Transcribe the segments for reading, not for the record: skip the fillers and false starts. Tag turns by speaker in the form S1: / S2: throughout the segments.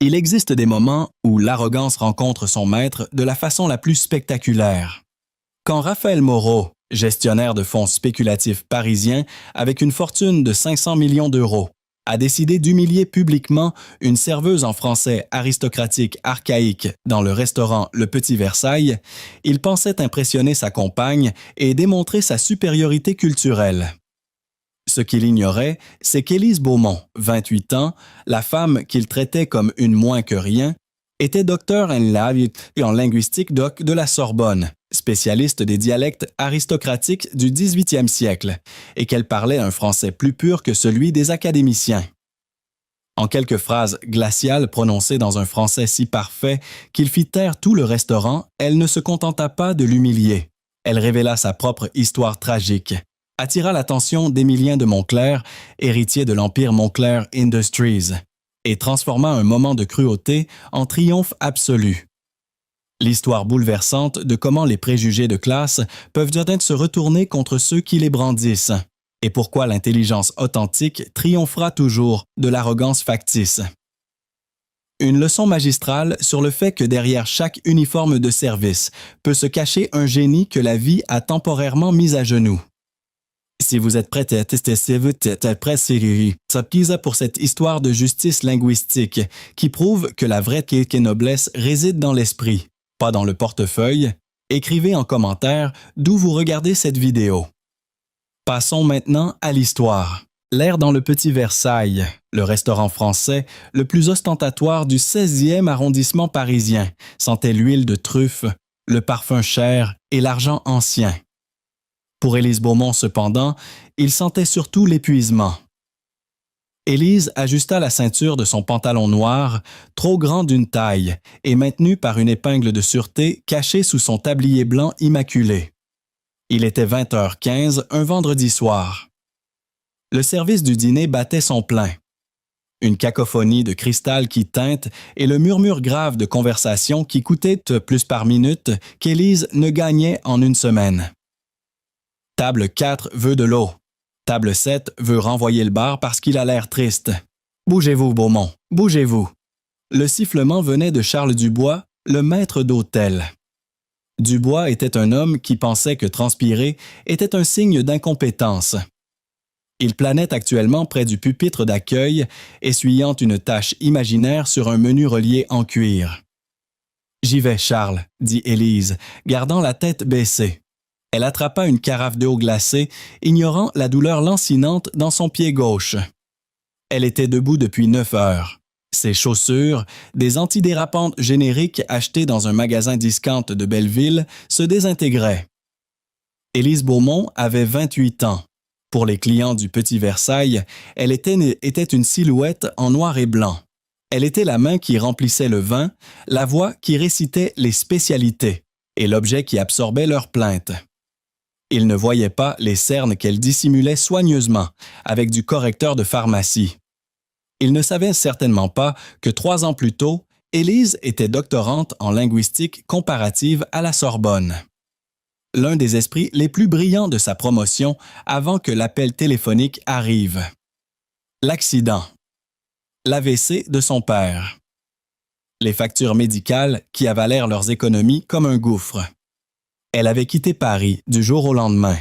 S1: Il existe des moments où l'arrogance rencontre son maître de la façon la plus spectaculaire. Quand Raphaël Moreau, gestionnaire de fonds spéculatifs parisien avec une fortune de 500 millions d'euros, a décidé d'humilier publiquement une serveuse en français aristocratique archaïque dans le restaurant Le Petit Versailles, il pensait impressionner sa compagne et démontrer sa supériorité culturelle. Ce qu'il ignorait, c'est qu'Élise Beaumont, 28 ans, la femme qu'il traitait comme une moins que rien, était docteur en linguistique doc de la Sorbonne, spécialiste des dialectes aristocratiques du 18e siècle, et qu'elle parlait un français plus pur que celui des académiciens. En quelques phrases glaciales prononcées dans un français si parfait qu'il fit taire tout le restaurant, elle ne se contenta pas de l'humilier. Elle révéla sa propre histoire tragique, attira l'attention d'Émilien de Montclair, héritier de l'empire Montclair Industries, et transforma un moment de cruauté en triomphe absolu. L'histoire bouleversante de comment les préjugés de classe peuvent peut-être se retourner contre ceux qui les brandissent, et pourquoi l'intelligence authentique triomphera toujours de l'arrogance factice. Une leçon magistrale sur le fait que derrière chaque uniforme de service peut se cacher un génie que la vie a temporairement mis à genoux. Si vous êtes prêt à tester, si vous êtes prêt, ça pise pour cette histoire de justice linguistique qui prouve que la vraie noblesse réside dans l'esprit, pas dans le portefeuille. Écrivez en commentaire d'où vous regardez cette vidéo. Passons maintenant à l'histoire. L'air dans le Petit Versailles, le restaurant français le plus ostentatoire du 16e arrondissement parisien, sentait l'huile de truffe, le parfum cher et l'argent ancien. Pour Élise Beaumont, cependant, il sentait surtout l'épuisement. Élise ajusta la ceinture de son pantalon noir, trop grand d'une taille, et maintenu par une épingle de sûreté cachée sous son tablier blanc immaculé. Il était 20h15 un vendredi soir. Le service du dîner battait son plein. Une cacophonie de cristal qui teinte et le murmure grave de conversation qui coûtait plus par minute qu'Élise ne gagnait en une semaine. Table 4 veut de l'eau. Table 7 veut renvoyer le bar parce qu'il a l'air triste. Bougez-vous, Beaumont, bougez-vous. Le sifflement venait de Charles Dubois, le maître d'hôtel. Dubois était un homme qui pensait que transpirer était un signe d'incompétence. Il planait actuellement près du pupitre d'accueil, essuyant une tache imaginaire sur un menu relié en cuir. « J'y vais, Charles, » dit Élise, gardant la tête baissée. Elle attrapa une carafe d'eau glacée, ignorant la douleur lancinante dans son pied gauche. Elle était debout depuis 9 heures. Ses chaussures, des antidérapantes génériques achetées dans un magasin discount de Belleville, se désintégraient. Élise Beaumont avait 28 ans. Pour les clients du Petit Versailles, elle était une silhouette en noir et blanc. Elle était la main qui remplissait le vin, la voix qui récitait les spécialités et l'objet qui absorbait leurs plaintes. Il ne voyait pas les cernes qu'elle dissimulait soigneusement avec du correcteur de pharmacie. Il ne savait certainement pas que 3 ans plus tôt, Élise était doctorante en linguistique comparative à la Sorbonne. L'un des esprits les plus brillants de sa promotion avant que l'appel téléphonique arrive. L'accident. L'AVC de son père. Les factures médicales qui avalèrent leurs économies comme un gouffre. Elle avait quitté Paris du jour au lendemain.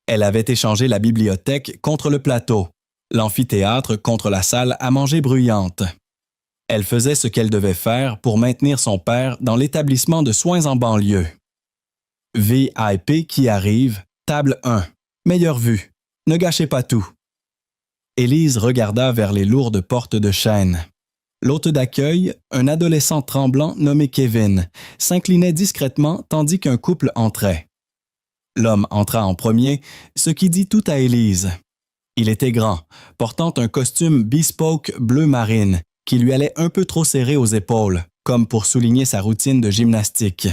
S1: Elle avait échangé la bibliothèque contre le plateau, l'amphithéâtre contre la salle à manger bruyante. Elle faisait ce qu'elle devait faire pour maintenir son père dans l'établissement de soins en banlieue. VIP qui arrive, table 1, meilleure vue, ne gâchez pas tout. Élise regarda vers les lourdes portes de chêne. L'hôte d'accueil, un adolescent tremblant nommé Kevin, s'inclinait discrètement tandis qu'un couple entrait. L'homme entra en premier, ce qui dit tout à Élise. Il était grand, portant un costume bespoke bleu marine qui lui allait un peu trop serré aux épaules, comme pour souligner sa routine de gymnastique.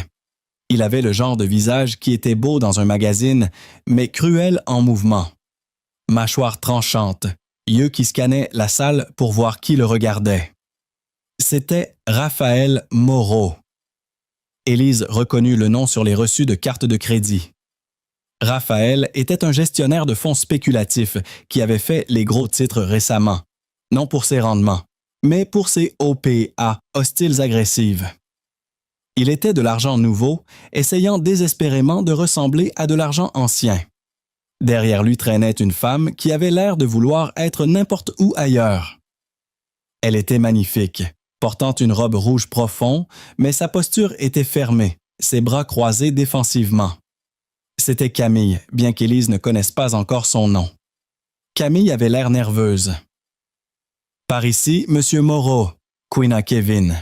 S1: Il avait le genre de visage qui était beau dans un magazine, mais cruel en mouvement. Mâchoire tranchante, yeux qui scannaient la salle pour voir qui le regardait. C'était Raphaël Moreau. Élise reconnut le nom sur les reçus de carte de crédit. Raphaël était un gestionnaire de fonds spéculatifs qui avait fait les gros titres récemment, non pour ses rendements, mais pour ses OPA, hostiles agressives. Il était de l'argent nouveau, essayant désespérément de ressembler à de l'argent ancien. Derrière lui traînait une femme qui avait l'air de vouloir être n'importe où ailleurs. Elle était magnifique, portant une robe rouge profond, mais sa posture était fermée, ses bras croisés défensivement. C'était Camille, bien qu'Élise ne connaisse pas encore son nom. Camille avait l'air nerveuse. « Par ici, Monsieur Moreau, Queena Kevin. »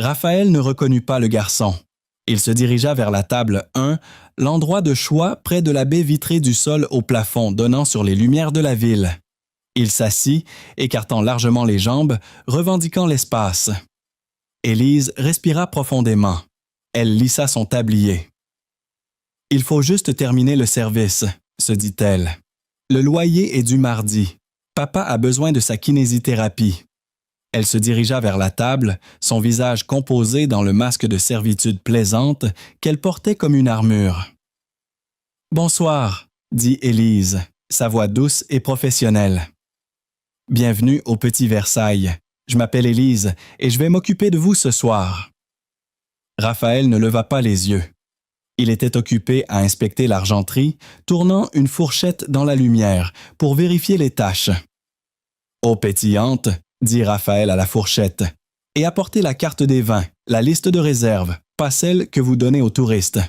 S1: Raphaël ne reconnut pas le garçon. Il se dirigea vers la table 1, l'endroit de choix près de la baie vitrée du sol au plafond donnant sur les lumières de la ville. Il s'assit, écartant largement les jambes, revendiquant l'espace. Élise respira profondément. Elle lissa son tablier. « Il faut juste terminer le service, » se dit-elle. « Le loyer est dû mardi. Papa a besoin de sa kinésithérapie. » Elle se dirigea vers la table, son visage composé dans le masque de servitude plaisante qu'elle portait comme une armure. « Bonsoir, » dit Élise, sa voix douce et professionnelle. « Bienvenue au Petit Versailles. Je m'appelle Élise et je vais m'occuper de vous ce soir. » Raphaël ne leva pas les yeux. Il était occupé à inspecter l'argenterie, tournant une fourchette dans la lumière pour vérifier les tâches. « Eau pétillante, » dit Raphaël à la fourchette, « et apportez la carte des vins, la liste de réserve, pas celle que vous donnez aux touristes. »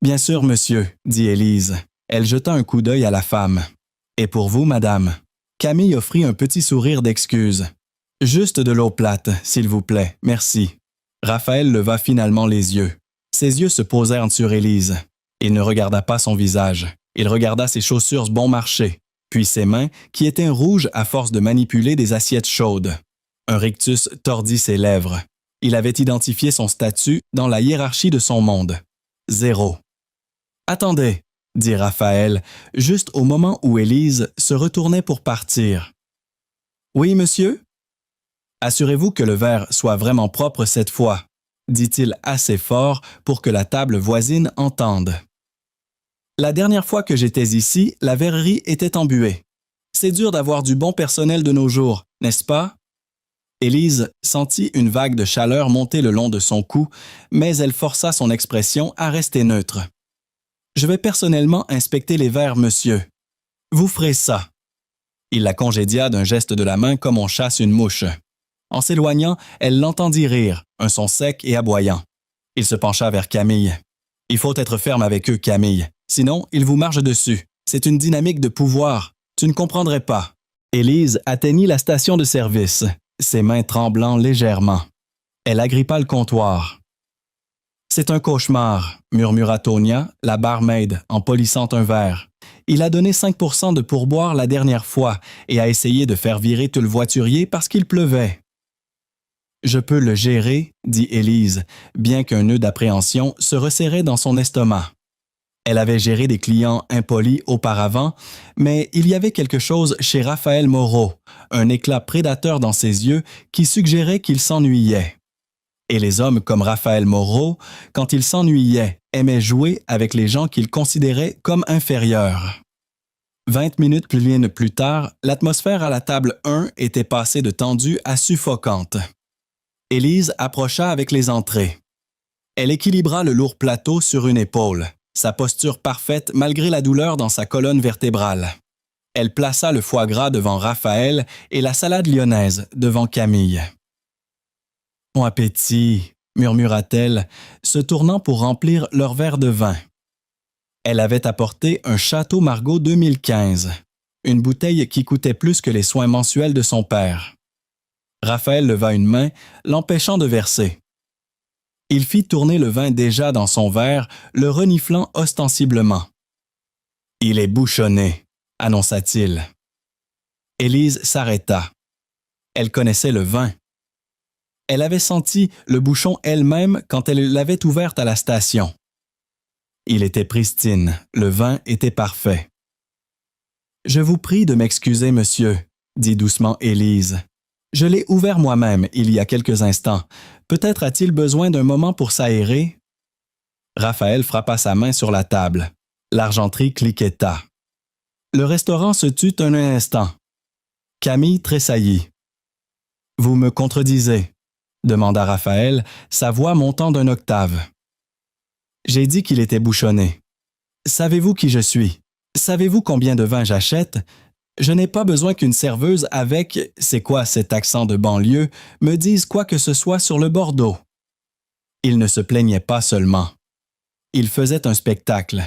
S1: « Bien sûr, monsieur, » dit Élise. Elle jeta un coup d'œil à la femme. « Et pour vous, madame ?» Camille offrit un petit sourire d'excuse. « Juste de l'eau plate, s'il vous plaît, merci. » Raphaël leva finalement les yeux. Ses yeux se posèrent sur Élise. Il ne regarda pas son visage. Il regarda ses chaussures bon marché, puis ses mains, qui étaient rouges à force de manipuler des assiettes chaudes. Un rictus tordit ses lèvres. Il avait identifié son statut dans la hiérarchie de son monde. 0. « Attendez, » dit Raphaël, juste au moment où Élise se retournait pour partir. « Oui, monsieur? » « Assurez-vous que le verre soit vraiment propre cette fois, » dit-il assez fort pour que la table voisine entende. « La dernière fois que j'étais ici, la verrerie était embuée. C'est dur d'avoir du bon personnel de nos jours, n'est-ce pas? » Élise sentit une vague de chaleur monter le long de son cou, mais elle força son expression à rester neutre. « Je vais personnellement inspecter les verres, monsieur. Vous ferez ça. » Il la congédia d'un geste de la main comme on chasse une mouche. En s'éloignant, elle l'entendit rire, un son sec et aboyant. Il se pencha vers Camille. « Il faut être ferme avec eux, Camille. Sinon, ils vous marchent dessus. C'est une dynamique de pouvoir. Tu ne comprendrais pas. » Élise atteignit la station de service, ses mains tremblant légèrement. Elle agrippa le comptoir. « C'est un cauchemar, » murmura Tonia, la barmaid, en polissant un verre. « Il a donné 5% de pourboire la dernière fois et a essayé de faire virer tout le voiturier parce qu'il pleuvait. » « Je peux le gérer, » dit Élise, bien qu'un nœud d'appréhension se resserrait dans son estomac. Elle avait géré des clients impolis auparavant, mais il y avait quelque chose chez Raphaël Moreau, un éclat prédateur dans ses yeux qui suggérait qu'il s'ennuyait. Et les hommes comme Raphaël Moreau, quand ils s'ennuyaient, aimaient jouer avec les gens qu'ils considéraient comme inférieurs. 20 minutes plus tard, l'atmosphère à la table 1 était passée de tendue à suffocante. Élise approcha avec les entrées. Elle équilibra le lourd plateau sur une épaule, sa posture parfaite malgré la douleur dans sa colonne vertébrale. Elle plaça le foie gras devant Raphaël et la salade lyonnaise devant Camille. « Bon appétit !» murmura-t-elle, se tournant pour remplir leur verre de vin. Elle avait apporté un Château Margaux 2015, une bouteille qui coûtait plus que les soins mensuels de son père. Raphaël leva une main, l'empêchant de verser. Il fit tourner le vin déjà dans son verre, le reniflant ostensiblement. « Il est bouchonné », annonça-t-il. Élise s'arrêta. Elle connaissait le vin. Elle avait senti le bouchon elle-même quand elle l'avait ouvert à la station. Il était pristine, le vin était parfait. « Je vous prie de m'excuser, monsieur, » dit doucement Élise. « Je l'ai ouvert moi-même il y a quelques instants. Peut-être a-t-il besoin d'un moment pour s'aérer? » Raphaël frappa sa main sur la table. L'argenterie cliqueta. Le restaurant se tut un instant. Camille tressaillit. Vous me contredisez, demanda Raphaël, sa voix montant d'une octave. J'ai dit qu'il était bouchonné. Savez-vous qui je suis? Savez-vous combien de vin j'achète? Je n'ai pas besoin qu'une serveuse avec, c'est quoi cet accent de banlieue, me dise quoi que ce soit sur le Bordeaux. Il ne se plaignait pas seulement. Il faisait un spectacle.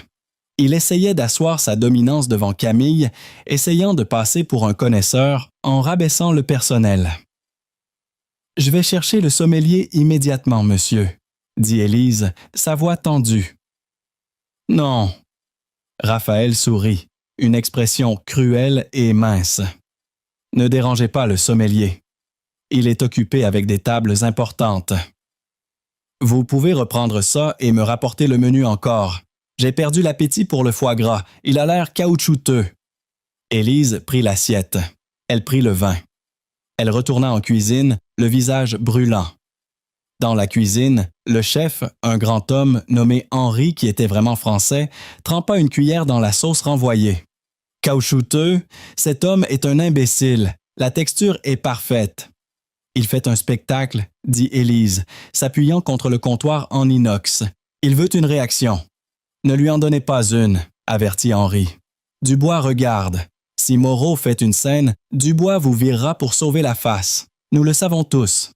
S1: Il essayait d'asseoir sa dominance devant Camille, essayant de passer pour un connaisseur en rabaissant le personnel. « Je vais chercher le sommelier immédiatement, monsieur, » dit Élise, sa voix tendue. « Non. » Raphaël sourit, une expression cruelle et mince. « Ne dérangez pas le sommelier. Il est occupé avec des tables importantes. Vous pouvez reprendre ça et me rapporter le menu encore. J'ai perdu l'appétit pour le foie gras. Il a l'air caoutchouteux. » Élise prit l'assiette. Elle prit le vin. Elle retourna en cuisine, le visage brûlant. Dans la cuisine, le chef, un grand homme nommé Henri qui était vraiment français, trempa une cuillère dans la sauce renvoyée. Caoutchouteux, cet homme est un imbécile. La texture est parfaite. Il fait un spectacle, dit Élise, s'appuyant contre le comptoir en inox. Il veut une réaction. Ne lui en donnez pas une, avertit Henri. Dubois regarde. Si Moreau fait une scène, Dubois vous virera pour sauver la face. Nous le savons tous.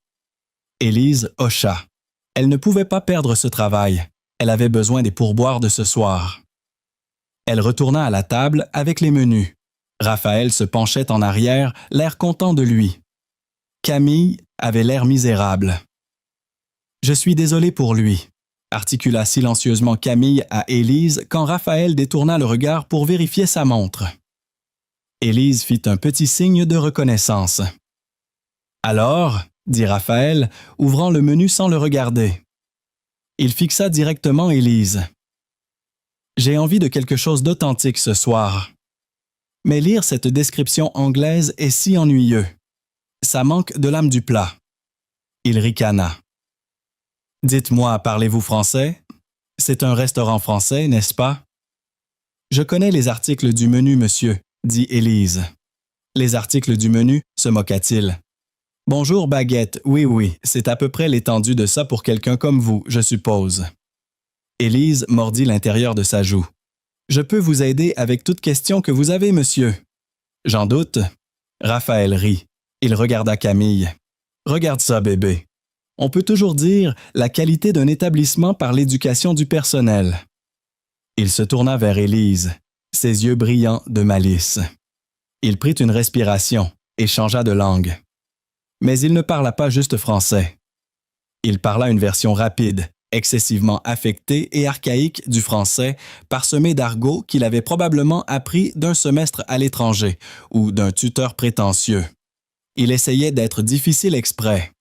S1: Élise hocha. Elle ne pouvait pas perdre ce travail. Elle avait besoin des pourboires de ce soir. Elle retourna à la table avec les menus. Raphaël se penchait en arrière, l'air content de lui. Camille avait l'air misérable. « Je suis désolé pour lui », articula silencieusement Camille à Élise quand Raphaël détourna le regard pour vérifier sa montre. Élise fit un petit signe de reconnaissance. « Alors » dit Raphaël, ouvrant le menu sans le regarder. Il fixa directement Élise. « J'ai envie de quelque chose d'authentique ce soir. Mais lire cette description anglaise est si ennuyeux. Ça manque de l'âme du plat. » Il ricana. « Dites-moi, parlez-vous français? C'est un restaurant français, n'est-ce pas? »« Je connais les articles du menu, monsieur, » dit Élise. « Les articles du menu, se moqua-t-il. Bonjour, baguette, oui, c'est à peu près l'étendue de ça pour quelqu'un comme vous, je suppose. » Élise mordit l'intérieur de sa joue. « Je peux vous aider avec toute question que vous avez, monsieur. »« J'en doute. » Raphaël rit. Il regarda Camille. « Regarde ça, bébé. On peut toujours dire la qualité d'un établissement par l'éducation du personnel. » Il se tourna vers Élise, ses yeux brillants de malice. Il prit une respiration et changea de langue. Mais il ne parla pas juste français. Il parla une version rapide, excessivement affectée et archaïque du français, parsemé d'argot qu'il avait probablement appris d'un semestre à l'étranger ou d'un tuteur prétentieux. Il essayait d'être difficile exprès.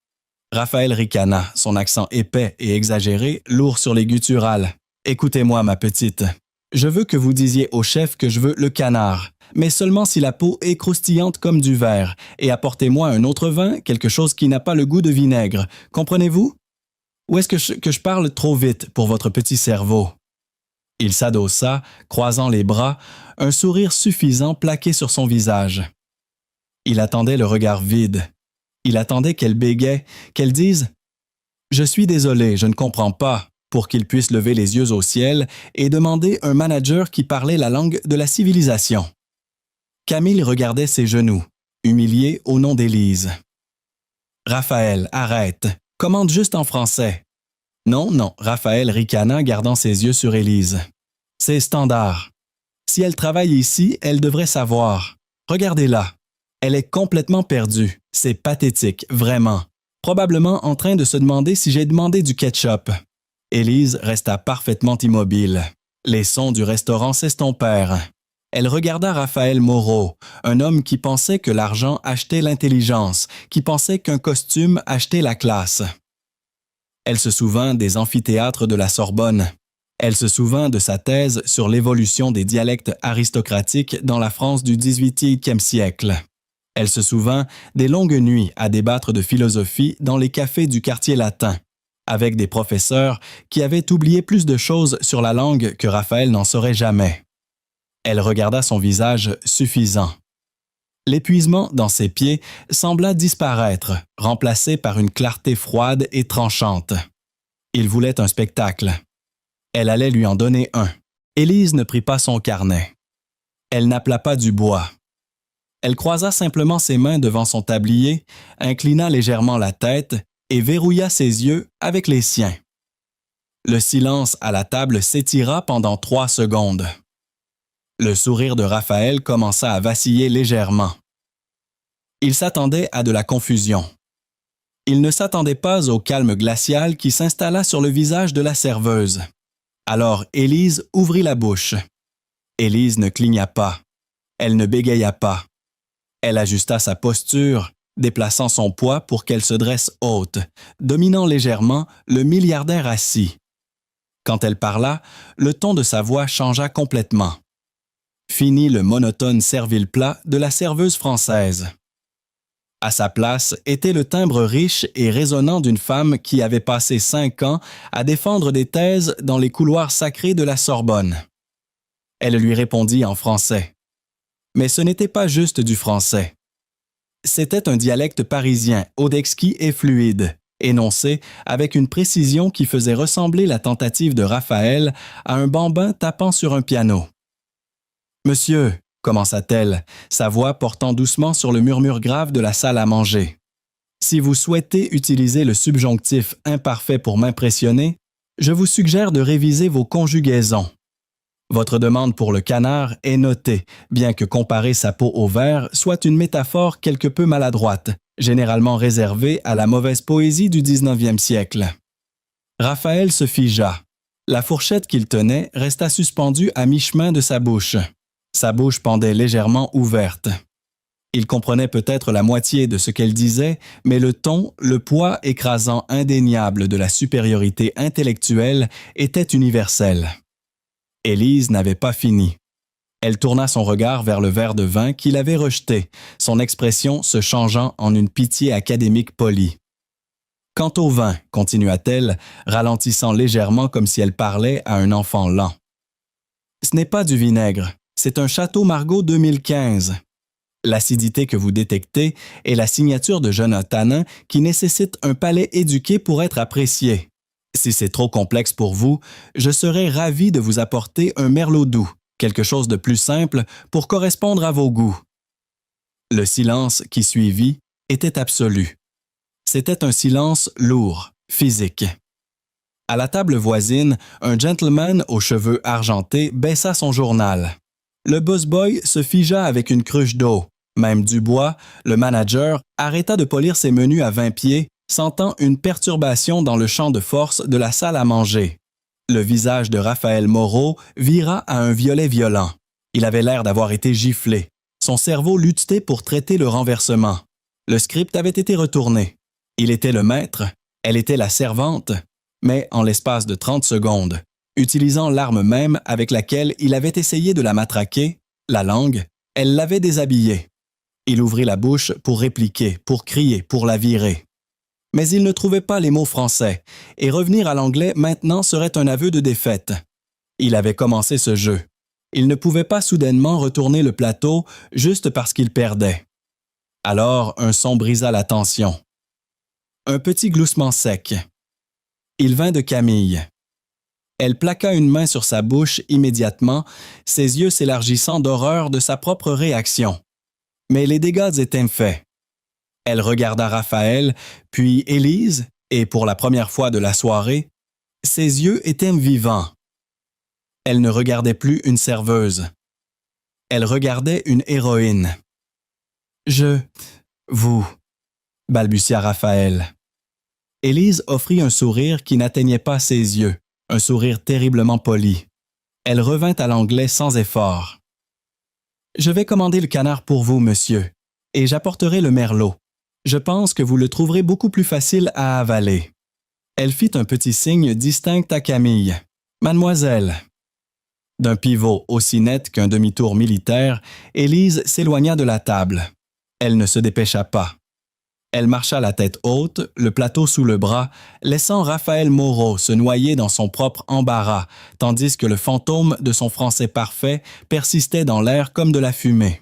S1: Raphaël ricana, son accent épais et exagéré, lourd sur les gutturales. « Écoutez-moi, ma petite. Je veux que vous disiez au chef que je veux le canard, mais seulement si la peau est croustillante comme du verre, et apportez-moi un autre vin, quelque chose qui n'a pas le goût de vinaigre. Comprenez-vous? Ou est-ce que je parle trop vite pour votre petit cerveau? » Il s'adossa, croisant les bras, un sourire suffisant plaqué sur son visage. Il attendait le regard vide. Il attendait qu'elle bégaie, qu'elle dise « Je suis désolé, je ne comprends pas », pour qu'il puisse lever les yeux au ciel et demander un manager qui parlait la langue de la civilisation. Camille regardait ses genoux, humilié au nom d'Élise. « Raphaël, arrête, commande juste en français. » Non, Raphaël ricana, gardant ses yeux sur Élise. « C'est standard. Si elle travaille ici, elle devrait savoir. Regardez-la. Elle est complètement perdue. C'est pathétique, vraiment. Probablement en train de se demander si j'ai demandé du ketchup. » Élise resta parfaitement immobile. Les sons du restaurant s'estompèrent. Elle regarda Raphaël Moreau, un homme qui pensait que l'argent achetait l'intelligence, qui pensait qu'un costume achetait la classe. Elle se souvint des amphithéâtres de la Sorbonne. Elle se souvint de sa thèse sur l'évolution des dialectes aristocratiques dans la France du XVIIIe siècle. Elle se souvint des longues nuits à débattre de philosophie dans les cafés du quartier latin, avec des professeurs qui avaient oublié plus de choses sur la langue que Raphaël n'en saurait jamais. Elle regarda son visage suffisant. L'épuisement dans ses pieds sembla disparaître, remplacé par une clarté froide et tranchante. Il voulait un spectacle. Elle allait lui en donner un. Élise ne prit pas son carnet. Elle n'appela pas du bois. Elle croisa simplement ses mains devant son tablier, inclina légèrement la tête et verrouilla ses yeux avec les siens. Le silence à la table s'étira pendant 3 secondes. Le sourire de Raphaël commença à vaciller légèrement. Il s'attendait à de la confusion. Il ne s'attendait pas au calme glacial qui s'installa sur le visage de la serveuse. Alors Élise ouvrit la bouche. Élise ne cligna pas. Elle ne bégaya pas. Elle ajusta sa posture, déplaçant son poids pour qu'elle se dresse haute, dominant légèrement le milliardaire assis. Quand elle parla, le ton de sa voix changea complètement. Fini le monotone servile plat de la serveuse française. À sa place était le timbre riche et résonnant d'une femme qui avait passé 5 ans à défendre des thèses dans les couloirs sacrés de la Sorbonne. Elle lui répondit en français. Mais ce n'était pas juste du français. C'était un dialecte parisien, haut d'exquis et fluide, énoncé avec une précision qui faisait ressembler la tentative de Raphaël à un bambin tapant sur un piano. « Monsieur », commença-t-elle, sa voix portant doucement sur le murmure grave de la salle à manger. « Si vous souhaitez utiliser le subjonctif imparfait pour m'impressionner, je vous suggère de réviser vos conjugaisons. Votre demande pour le canard est notée, bien que comparer sa peau au verre soit une métaphore quelque peu maladroite, généralement réservée à la mauvaise poésie du 19e siècle. » Raphaël se figea. La fourchette qu'il tenait resta suspendue à mi-chemin de sa bouche. Sa bouche pendait légèrement ouverte. Il comprenait peut-être la moitié de ce qu'elle disait, mais le ton, le poids écrasant indéniable de la supériorité intellectuelle était universel. Élise n'avait pas fini. Elle tourna son regard vers le verre de vin qu'il avait rejeté, son expression se changeant en une pitié académique polie. « Quant au vin, continua-t-elle, ralentissant légèrement comme si elle parlait à un enfant lent. Ce n'est pas du vinaigre, c'est un Château Margaux 2015. L'acidité que vous détectez est la signature de jeunes tanins qui nécessite un palais éduqué pour être apprécié. Si c'est trop complexe pour vous, je serais ravi de vous apporter un merlot doux, quelque chose de plus simple pour correspondre à vos goûts. » Le silence qui suivit était absolu. C'était un silence lourd, physique. À la table voisine, un gentleman aux cheveux argentés baissa son journal. Le busboy se figea avec une cruche d'eau. Même Dubois, le manager, arrêta de polir ses menus à 20 pieds, sentant une perturbation dans le champ de force de la salle à manger. Le visage de Raphaël Moreau vira à un violet violent. Il avait l'air d'avoir été giflé. Son cerveau luttait pour traiter le renversement. Le script avait été retourné. Il était le maître, elle était la servante, mais en l'espace de 30 secondes, utilisant l'arme même avec laquelle il avait essayé de la matraquer, la langue, elle l'avait déshabillée. Il ouvrit la bouche pour répliquer, pour crier, pour la virer. Mais il ne trouvait pas les mots français, et revenir à l'anglais maintenant serait un aveu de défaite. Il avait commencé ce jeu. Il ne pouvait pas soudainement retourner le plateau juste parce qu'il perdait. Alors un son brisa la tension. Un petit gloussement sec. Il vint de Camille. Elle plaqua une main sur sa bouche immédiatement, ses yeux s'élargissant d'horreur de sa propre réaction. Mais les dégâts étaient faits. Elle regarda Raphaël, puis Élise, et pour la première fois de la soirée, ses yeux étaient vivants. Elle ne regardait plus une serveuse. Elle regardait une héroïne. « Vous, » balbutia Raphaël. Élise offrit un sourire qui n'atteignait pas ses yeux, un sourire terriblement poli. Elle revint à l'anglais sans effort. « Je vais commander le canard pour vous, monsieur, et j'apporterai le merlot. Je pense que vous le trouverez beaucoup plus facile à avaler. » Elle fit un petit signe distinct à Camille. « Mademoiselle. » D'un pivot aussi net qu'un demi-tour militaire, Élise s'éloigna de la table. Elle ne se dépêcha pas. Elle marcha la tête haute, le plateau sous le bras, laissant Raphaël Moreau se noyer dans son propre embarras, tandis que le fantôme de son français parfait persistait dans l'air comme de la fumée.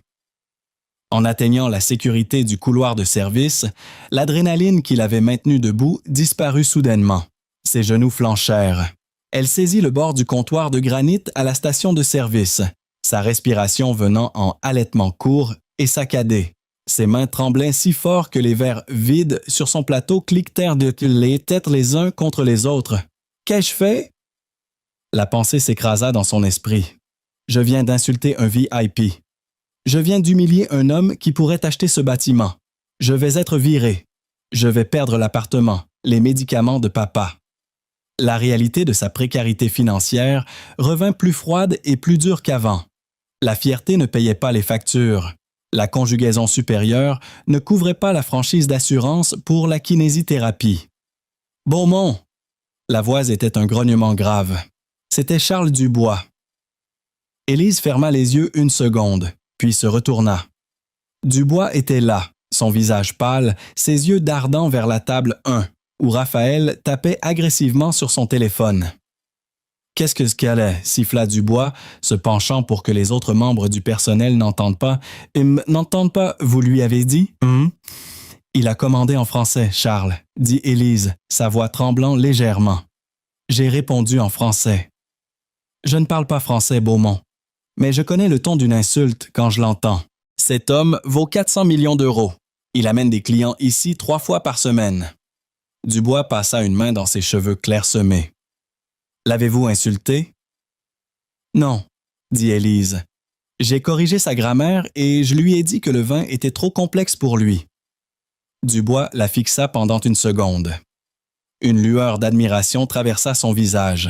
S1: En atteignant la sécurité du couloir de service, l'adrénaline qui l'avait maintenue debout disparut soudainement. Ses genoux flanchèrent. Elle saisit le bord du comptoir de granit à la station de service, sa respiration venant en halètements courts et saccadés. Ses mains tremblaient si fort que les verres vides sur son plateau cliquetèrent de les têtes les uns contre les autres. « Qu'ai-je fait? » La pensée s'écrasa dans son esprit. « Je viens d'insulter un VIP. Je viens d'humilier un homme qui pourrait acheter ce bâtiment. Je vais être viré. Je vais perdre l'appartement, les médicaments de papa. » La réalité de sa précarité financière revint plus froide et plus dure qu'avant. La fierté ne payait pas les factures. La conjugaison supérieure ne couvrait pas la franchise d'assurance pour la kinésithérapie. « Beaumont! » La voix était un grognement grave. C'était Charles Dubois. Élise ferma les yeux une seconde, puis se retourna. Dubois était là, son visage pâle, ses yeux dardant vers la table 1, où Raphaël tapait agressivement sur son téléphone. « Qu'est-ce que ce qu'elle est ?» siffla Dubois, se penchant pour que les autres membres du personnel n'entendent pas. « N'entendent pas, vous lui avez dit? » Il a commandé en français, Charles, dit Élise, sa voix tremblant légèrement. J'ai répondu en français. Je ne parle pas français, Beaumont, mais je connais le ton d'une insulte quand je l'entends. Cet homme vaut 400 millions d'euros. Il amène des clients ici 3 fois par semaine. Dubois passa une main dans ses cheveux clairsemés. L'avez-vous insulté? Non, dit Élise. J'ai corrigé sa grammaire et je lui ai dit que le vin était trop complexe pour lui. Dubois la fixa pendant une seconde. Une lueur d'admiration traversa son visage.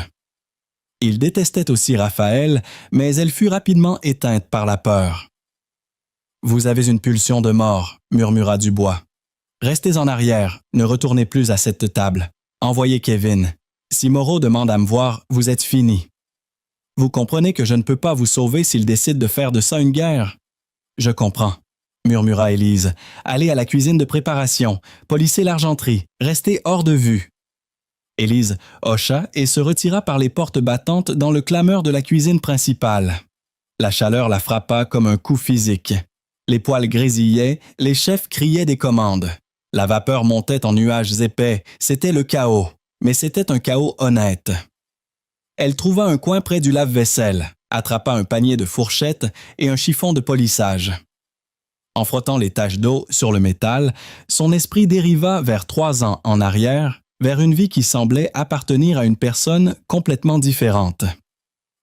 S1: Il détestait aussi Raphaël, mais elle fut rapidement éteinte par la peur. « Vous avez une pulsion de mort, » murmura Dubois. « Restez en arrière, ne retournez plus à cette table. Envoyez Kevin. Si Moreau demande à me voir, vous êtes fini. Vous comprenez que je ne peux pas vous sauver s'il décide de faire de ça une guerre? »« Je comprends, » murmura Élise. « Allez à la cuisine de préparation, polissez l'argenterie, restez hors de vue. » Élise hocha et se retira par les portes battantes dans le clameur de la cuisine principale. La chaleur la frappa comme un coup physique. Les poêles grésillaient, les chefs criaient des commandes. La vapeur montait en nuages épais, c'était le chaos, mais c'était un chaos honnête. Elle trouva un coin près du lave-vaisselle, attrapa un panier de fourchettes et un chiffon de polissage. En frottant les taches d'eau sur le métal, son esprit dériva vers 3 ans en arrière, vers une vie qui semblait appartenir à une personne complètement différente.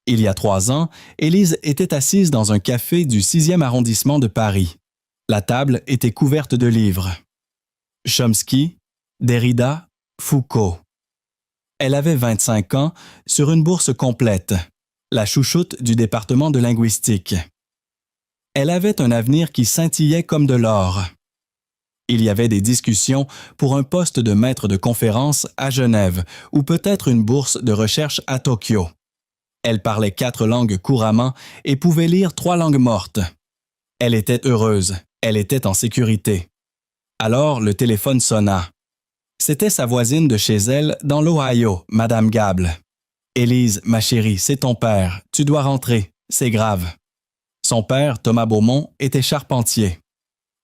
S1: Il y a 3 ans, Élise était assise dans un café du 6e arrondissement de Paris. La table était couverte de livres. Chomsky, Derrida, Foucault. Elle avait 25 ans, sur une bourse complète, la chouchoute du département de linguistique. Elle avait un avenir qui scintillait comme de l'or. Il y avait des discussions pour un poste de maître de conférence à Genève ou peut-être une bourse de recherche à Tokyo. Elle parlait 4 langues couramment et pouvait lire 3 langues mortes. Elle était heureuse, elle était en sécurité. Alors le téléphone sonna. C'était sa voisine de chez elle dans l'Ohio, Madame Gable. « Élise, ma chérie, c'est ton père. Tu dois rentrer. C'est grave. » Son père, Thomas Beaumont, était charpentier.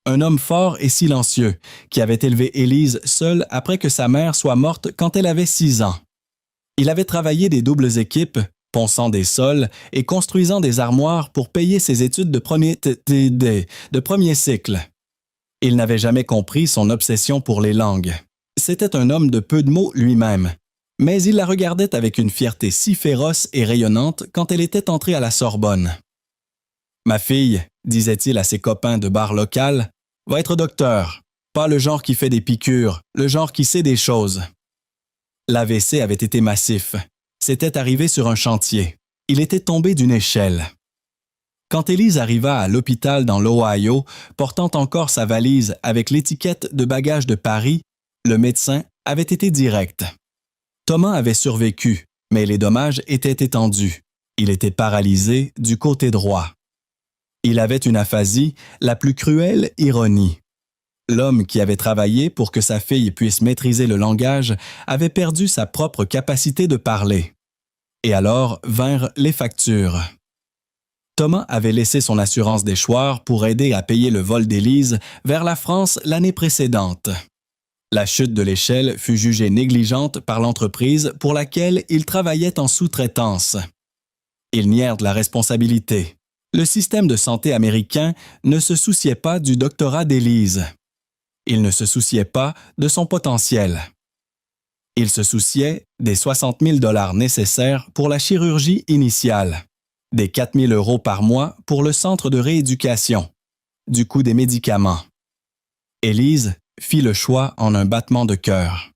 S1: Un homme fort et silencieux qui avait élevé Élise seule après que sa mère soit morte quand elle avait 6 ans. Il avait travaillé des doubles équipes, ponçant des sols et construisant des armoires pour payer ses études de premier cycle. Il n'avait jamais compris son obsession pour les langues. C'était un homme de peu de mots lui-même, mais il la regardait avec une fierté si féroce et rayonnante quand elle était entrée à la Sorbonne. « Ma fille, disait-il à ses copains de bar local, va être docteur, pas le genre qui fait des piqûres, le genre qui sait des choses. » L'AVC avait été massif. C'était arrivé sur un chantier. Il était tombé d'une échelle. Quand Élise arriva à l'hôpital dans l'Ohio, portant encore sa valise avec l'étiquette de bagages de Paris, le médecin avait été direct. Thomas avait survécu, mais les dommages étaient étendus. Il était paralysé du côté droit. Il avait une aphasie, la plus cruelle ironie. L'homme qui avait travaillé pour que sa fille puisse maîtriser le langage avait perdu sa propre capacité de parler. Et alors vinrent les factures. Thomas avait laissé son assurance d'échoir pour aider à payer le vol d'Élise vers la France l'année précédente. La chute de l'échelle fut jugée négligente par l'entreprise pour laquelle il travaillait en sous-traitance. Ils nièrent la responsabilité. Le système de santé américain ne se souciait pas du doctorat d'Élise. Il ne se souciait pas de son potentiel. Il se souciait des 60 000 $ nécessaires pour la chirurgie initiale, des 4 000 € par mois pour le centre de rééducation, du coût des médicaments. Élise fit le choix en un battement de cœur.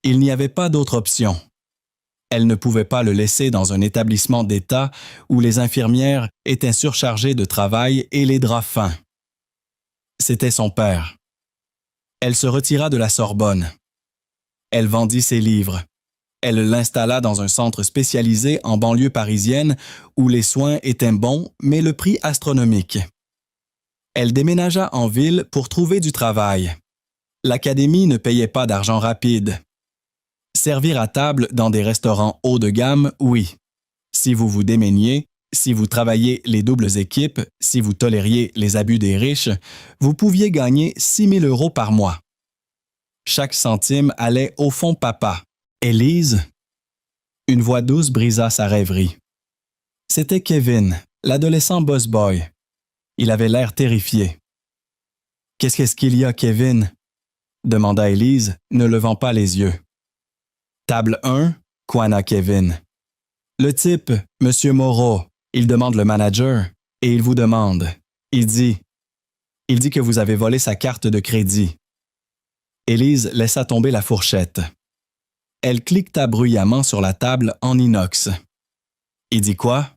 S1: Il n'y avait pas d'autre option. Elle ne pouvait pas le laisser dans un établissement d'État où les infirmières étaient surchargées de travail et les draps fins. C'était son père. Elle se retira de la Sorbonne. Elle vendit ses livres. Elle l'installa dans un centre spécialisé en banlieue parisienne où les soins étaient bons, mais le prix astronomique. Elle déménagea en ville pour trouver du travail. L'académie ne payait pas d'argent rapide. Servir à table dans des restaurants haut de gamme, oui. Si vous vous démeniez, si vous travailliez les doubles équipes, si vous tolériez les abus des riches, vous pouviez gagner 6 000 € par mois. Chaque centime allait au fond papa. Élise? Une voix douce brisa sa rêverie. C'était Kevin, l'adolescent boss boy. Il avait l'air terrifié. « Qu'est-ce qu'il y a, Kevin? » demanda Élise, ne levant pas les yeux. « Table 1, coina Kevin. Le type, Monsieur Moreau, il demande le manager et il vous demande. Il dit que vous avez volé sa carte de crédit. » Élise laissa tomber la fourchette. Elle cliqueta bruyamment sur la table en inox. « Il dit quoi? »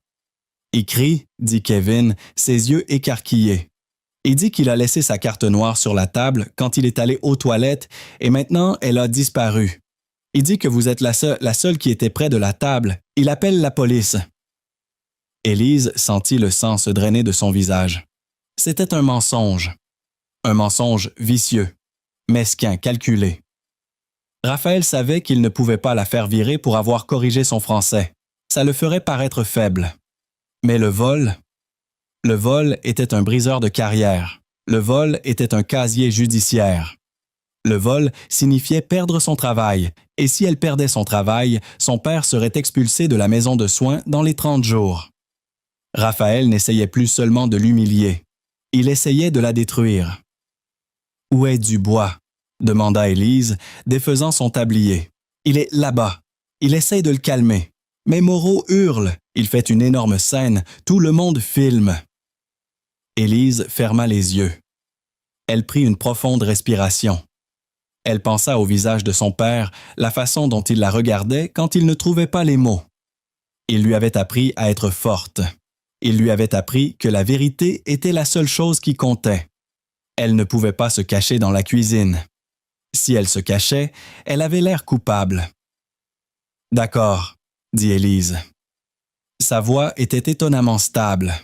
S1: « Il crie, » dit Kevin, ses yeux écarquillés. « Il dit qu'il a laissé sa carte noire sur la table quand il est allé aux toilettes et maintenant elle a disparu. Il dit que vous êtes la seule qui était près de la table. Il appelle la police. » Élise sentit le sang se drainer de son visage. C'était un mensonge vicieux, mesquin, calculé. Raphaël savait qu'il ne pouvait pas la faire virer pour avoir corrigé son français. Ça le ferait paraître faible. Mais le vol était un briseur de carrière. Le vol était un casier judiciaire. Le vol signifiait perdre son travail, et si elle perdait son travail, son père serait expulsé de la maison de soins dans les 30 jours. Raphaël n'essayait plus seulement de l'humilier. Il essayait de la détruire. « Où est Dubois? » demanda Élise, défaisant son tablier. « Il est là-bas. Il essaye de le calmer. Mais Moreau hurle. Il fait une énorme scène. Tout le monde filme. » Élise ferma les yeux. Elle prit une profonde respiration. Elle pensa au visage de son père, la façon dont il la regardait quand il ne trouvait pas les mots. Il lui avait appris à être forte. Il lui avait appris que la vérité était la seule chose qui comptait. Elle ne pouvait pas se cacher dans la cuisine. Si elle se cachait, elle avait l'air coupable. « D'accord, » dit Élise. Sa voix était étonnamment stable.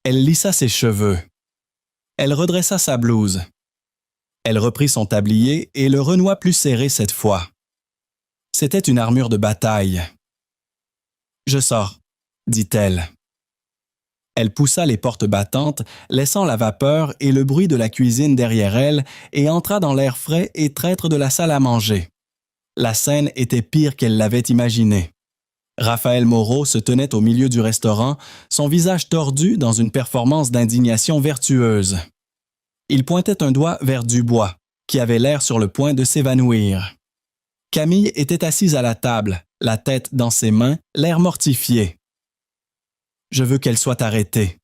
S1: Elle lissa ses cheveux. Elle redressa sa blouse. Elle reprit son tablier et le renoua plus serré cette fois. C'était une armure de bataille. « Je sors, » dit-elle. Elle poussa les portes battantes, laissant la vapeur et le bruit de la cuisine derrière elle, et entra dans l'air frais et traître de la salle à manger. La scène était pire qu'elle l'avait imaginée. Raphaël Moreau se tenait au milieu du restaurant, son visage tordu dans une performance d'indignation vertueuse. Il pointait un doigt vers Dubois, qui avait l'air sur le point de s'évanouir. Camille était assise à la table, la tête dans ses mains, l'air mortifié. « Je veux qu'elle soit arrêtée »,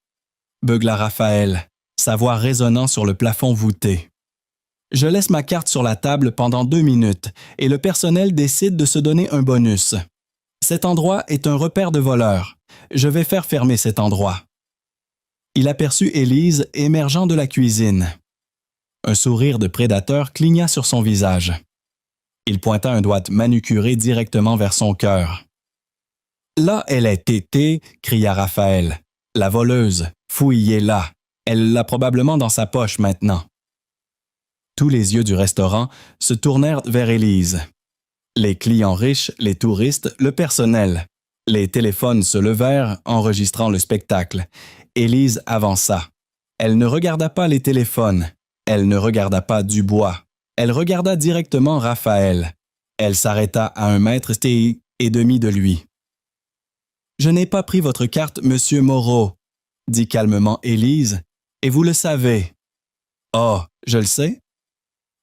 S1: beugla Raphaël, sa voix résonnant sur le plafond voûté. « Je laisse ma carte sur la table pendant 2 minutes et le personnel décide de se donner un bonus. Cet endroit est un repère de voleurs. Je vais faire fermer cet endroit. » Il aperçut Élise émergeant de la cuisine. Un sourire de prédateur cligna sur son visage. Il pointa un doigt manucuré directement vers son cœur. « Là, elle est tétée, » cria Raphaël. « La voleuse, fouillez-la. Elle l'a probablement dans sa poche maintenant. » Tous les yeux du restaurant se tournèrent vers Élise. Les clients riches, les touristes, le personnel. Les téléphones se levèrent, enregistrant le spectacle. Élise avança. Elle ne regarda pas les téléphones. Elle ne regarda pas Dubois. Elle regarda directement Raphaël. Elle s'arrêta à 1,5 m de lui. « Je n'ai pas pris votre carte, Monsieur Moreau, » dit calmement Élise, « et vous le savez. »« Oh, je le sais. »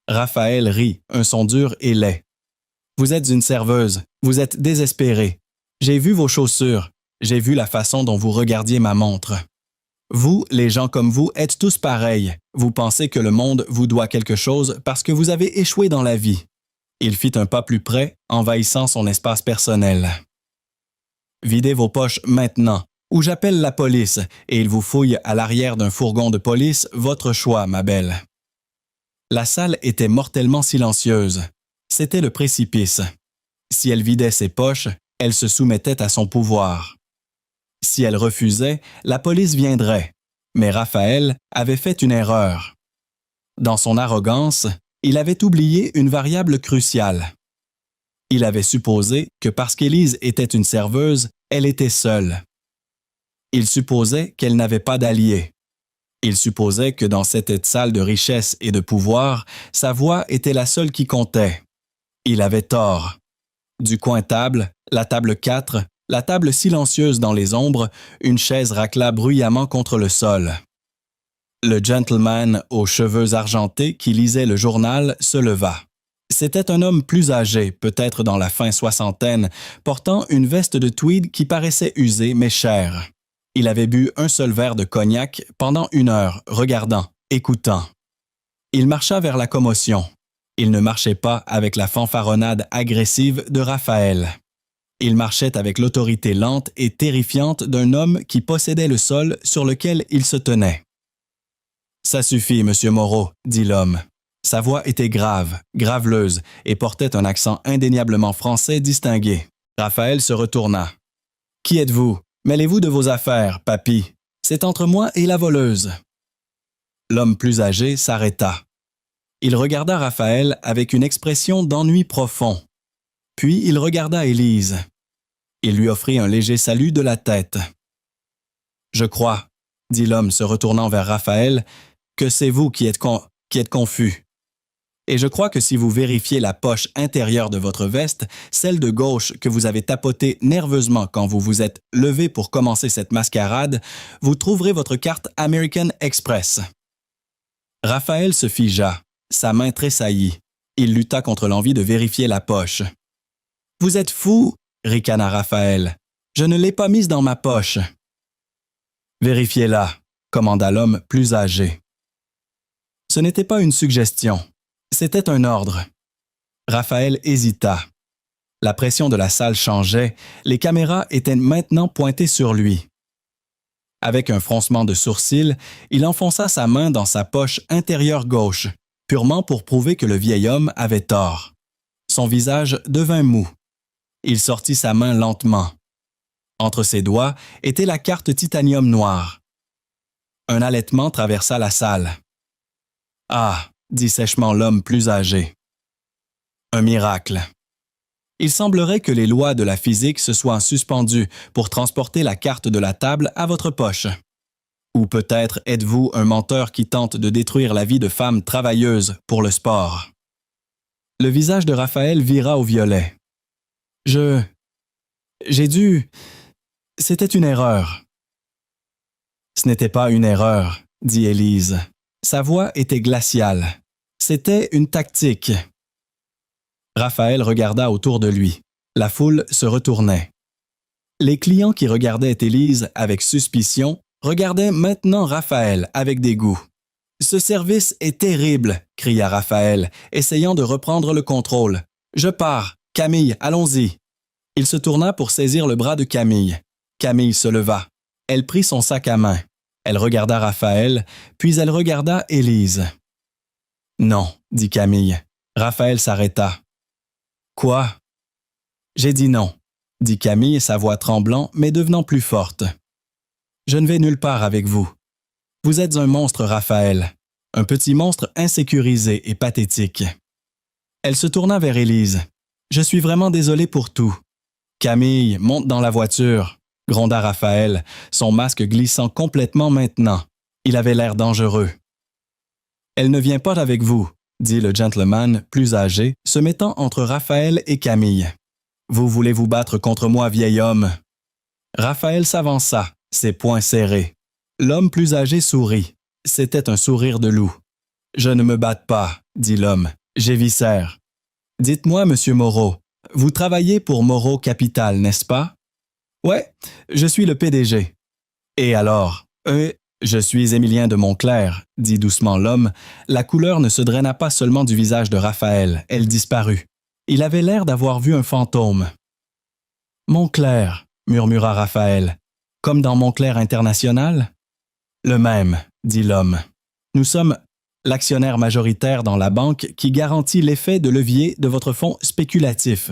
S1: Raphaël rit, un son dur et laid. « Vous êtes une serveuse, vous êtes désespérée. J'ai vu vos chaussures, j'ai vu la façon dont vous regardiez ma montre. Vous, les gens comme vous, êtes tous pareils. Vous pensez que le monde vous doit quelque chose parce que vous avez échoué dans la vie. » Il fit un pas plus près, envahissant son espace personnel. « Videz vos poches maintenant, ou j'appelle la police et il vous fouille à l'arrière d'un fourgon de police, votre choix, ma belle. » La salle était mortellement silencieuse. C'était le précipice. Si elle vidait ses poches, elle se soumettait à son pouvoir. Si elle refusait, la police viendrait. Mais Raphaël avait fait une erreur. Dans son arrogance, il avait oublié une variable cruciale. Il avait supposé que parce qu'Élise était une serveuse, elle était seule. Il supposait qu'elle n'avait pas d'alliés. Il supposait que dans cette salle de richesse et de pouvoir, sa voix était la seule qui comptait. Il avait tort. Du coin-table, la table 4, la table silencieuse dans les ombres, une chaise racla bruyamment contre le sol. Le gentleman aux cheveux argentés qui lisait le journal se leva. C'était un homme plus âgé, peut-être dans la fin soixantaine, portant une veste de tweed qui paraissait usée mais chère. Il avait bu un seul verre de cognac pendant 1 heure, regardant, écoutant. Il marcha vers la commotion. Il ne marchait pas avec la fanfaronnade agressive de Raphaël. Il marchait avec l'autorité lente et terrifiante d'un homme qui possédait le sol sur lequel il se tenait. « Ça suffit, Monsieur Moreau, » dit l'homme. Sa voix était grave, graveleuse, et portait un accent indéniablement français distingué. Raphaël se retourna. « Qui êtes-vous? Mêlez-vous de vos affaires, papy. C'est entre moi et la voleuse. » L'homme plus âgé s'arrêta. Il regarda Raphaël avec une expression d'ennui profond. Puis il regarda Élise. Il lui offrit un léger salut de la tête. « Je crois, » dit l'homme se retournant vers Raphaël, « que c'est vous qui êtes confus. Et je crois que si vous vérifiez la poche intérieure de votre veste, celle de gauche que vous avez tapotée nerveusement quand vous vous êtes levé pour commencer cette mascarade, vous trouverez votre carte American Express. » Raphaël se figea, sa main tressaillit. Il lutta contre l'envie de vérifier la poche. « Vous êtes fou » ricana Raphaël. « Je ne l'ai pas mise dans ma poche. »« Vérifiez-la » commanda l'homme plus âgé. Ce n'était pas une suggestion. C'était un ordre. Raphaël hésita. La pression de la salle changeait, les caméras étaient maintenant pointées sur lui. Avec un froncement de sourcils, il enfonça sa main dans sa poche intérieure gauche, purement pour prouver que le vieil homme avait tort. Son visage devint mou. Il sortit sa main lentement. Entre ses doigts était la carte titanium noire. Un halètement traversa la salle. « Ah !» dit sèchement l'homme plus âgé. « Un miracle. Il semblerait que les lois de la physique se soient suspendues pour transporter la carte de la table à votre poche. Ou peut-être êtes-vous un menteur qui tente de détruire la vie de femmes travailleuses pour le sport. » Le visage de Raphaël vira au violet. « J'ai dû... C'était une erreur. » « Ce n'était pas une erreur, » dit Élise. Sa voix était glaciale. C'était une tactique. Raphaël regarda autour de lui. La foule se retournait. Les clients qui regardaient Élise avec suspicion regardaient maintenant Raphaël avec dégoût. « Ce service est terrible !» cria Raphaël, essayant de reprendre le contrôle. « Je pars. Camille, allons-y. » Il se tourna pour saisir le bras de Camille. Camille se leva. Elle prit son sac à main. Elle regarda Raphaël, puis elle regarda Élise. « Non, » dit Camille. Raphaël s'arrêta. « Quoi? » ?»« J'ai dit non, » dit Camille, sa voix tremblant, mais devenant plus forte. « Je ne vais nulle part avec vous. Vous êtes un monstre, Raphaël, un petit monstre insécurisé et pathétique. » Elle se tourna vers Élise. « Je suis vraiment désolée pour tout. Camille, monte dans la voiture, gronda Raphaël, son masque glissant complètement maintenant. Il avait l'air dangereux. Elle ne vient pas avec vous, dit le gentleman, plus âgé, se mettant entre Raphaël et Camille. Vous voulez vous battre contre moi, vieil homme? Raphaël s'avança, ses poings serrés. L'homme plus âgé sourit. C'était un sourire de loup. Je ne me batte pas, dit l'homme. J'éviscère. Dites-moi, monsieur Moreau, vous travaillez pour Moreau Capital, n'est-ce pas? Ouais, je suis le PDG. Et alors? Je suis Émilien de Montclair, dit doucement l'homme. La couleur ne se draina pas seulement du visage de Raphaël, elle disparut. Il avait l'air d'avoir vu un fantôme. Montclair, murmura Raphaël. Comme dans Montclair International? Le même, dit l'homme. Nous sommes l'actionnaire majoritaire dans la banque qui garantit l'effet de levier de votre fonds spéculatif.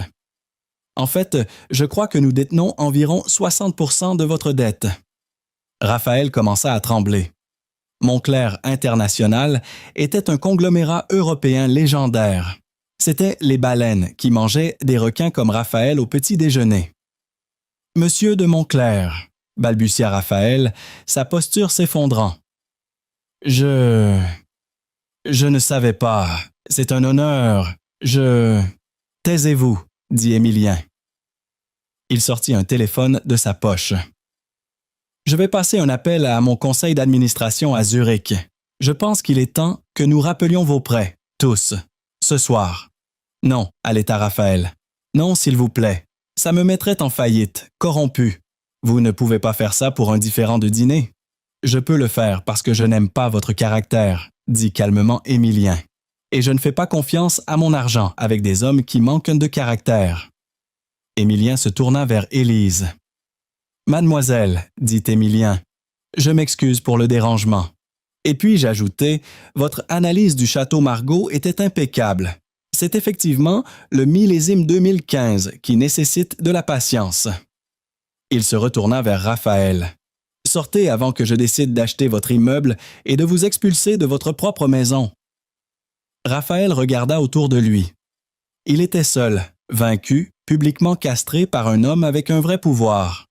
S1: En fait, je crois que nous détenons environ 60% de votre dette. Raphaël commença à trembler. Montclair International était un conglomérat européen légendaire. C'étaient les baleines qui mangeaient des requins comme Raphaël au petit déjeuner. « Monsieur de Montclair », balbutia Raphaël, sa posture s'effondrant. « Je ne savais pas. C'est un honneur. Taisez-vous, dit Émilien. Il sortit un téléphone de sa poche. Je vais passer un appel à mon conseil d'administration à Zurich. Je pense qu'il est temps que nous rappelions vos prêts, tous, ce soir. Non, allaita Raphaël. Non, s'il vous plaît. Ça me mettrait en faillite, corrompu. Vous ne pouvez pas faire ça pour un différend de dîner. Je peux le faire parce que je n'aime pas votre caractère, dit calmement Émilien. Et je ne fais pas confiance à mon argent avec des hommes qui manquent de caractère. Émilien se tourna vers Élise. Mademoiselle, dit Émilien, je m'excuse pour le dérangement. Et puis j'ajoutai, votre analyse du château Margaux était impeccable. C'est effectivement le millésime 2015 qui nécessite de la patience. Il se retourna vers Raphaël. Sortez avant que je décide d'acheter votre immeuble et de vous expulser de votre propre maison. Raphaël regarda autour de lui. Il était seul, vaincu, publiquement castré par un homme avec un vrai pouvoir.